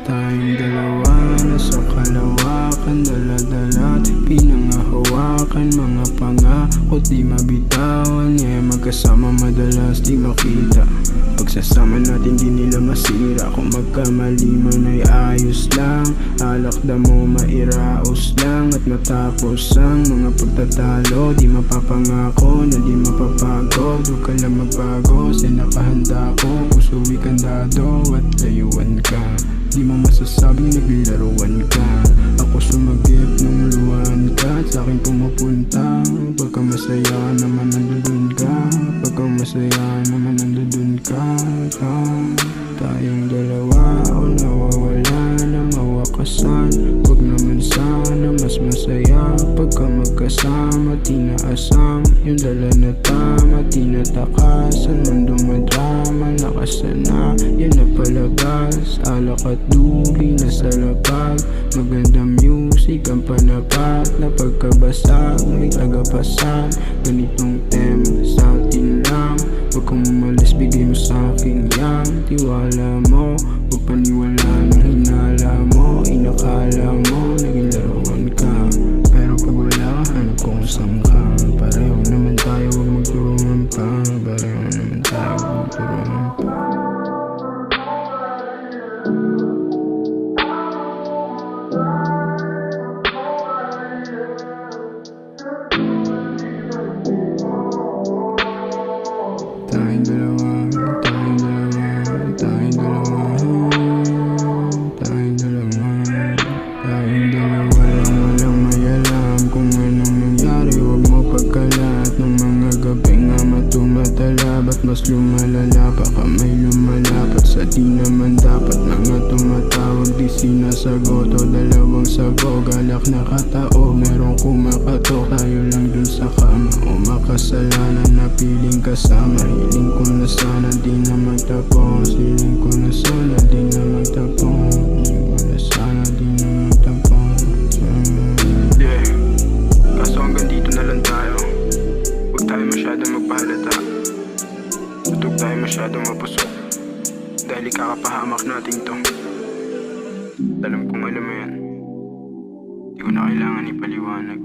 Tayong dalawa nasa kalawakan, dala-dala't pinangahawakan. Mga pangako di mabitawan, magkasama madalas di makita. Pagsasama natin di nila masira. Kung magkamali man ay ayos lang, alakda mo mairaos lang. At matapos ang mga pagtatalo, di mapapangako na di mapapagod. Huwag ka lang magbago, sinakahanda ko, puso'y kandado at layuan ka. Di mo masasabing naglaruan ka. Ako sumagip nung luwan ka at sa'kin pumupunta. Pagka masaya naman nandun ka, pagka masaya naman nandun ka. Tayong dalawa o nawawala na mawakasan. Huwag naman sana mas masaya pagka magkasama. Tinaasam yung dala na tama, tinatakasan man dumadrama. Nakasana yan na palabas, alak at dugi na sa lapag. Magandang music ang panapat na pagkabasag, may tagapasan. Ganitong tema sa atin lang, huwag kang umalis, bigay mo sa'kin yan. Tiwala mo, huwag paniwala ng hinala mo. Inakala mo, naging laruan ka, pero pag wala ka, hanap ko kung saan ka. Pareho naman tayo, huwag magturuan pa. Pareho naman tayo, huwag magturuan pa. Tayong dalawa, tayong dalawa, tayong dalawa, tayong dalawa, tayong dalawa lang, walang may alam kung anong nangyari. Huwag mo pagkalat ng mga gabing ama tumatala. Ba't mas lumalala pa ka may lumalapat sa di naman dapat. Mga tumatawag di sinasagot o dalawang sago. Galak na katao, merong kumakatok. Tayo lang dun sa kama o makasalanan na piling kasama. Hiling ko na sana di na magtapos, hiling ko na sana di na magtapos, hiling ko na sana di na magtapos. Yeah, kaso hanggang dito na lang tayo. Huwag tayo masyadong magpahalata, huwag tayo masyadong mapusok, dahil ikakapahamak natin to. Alam kong alam mo yan, di ko na kailangan ipaliwanag.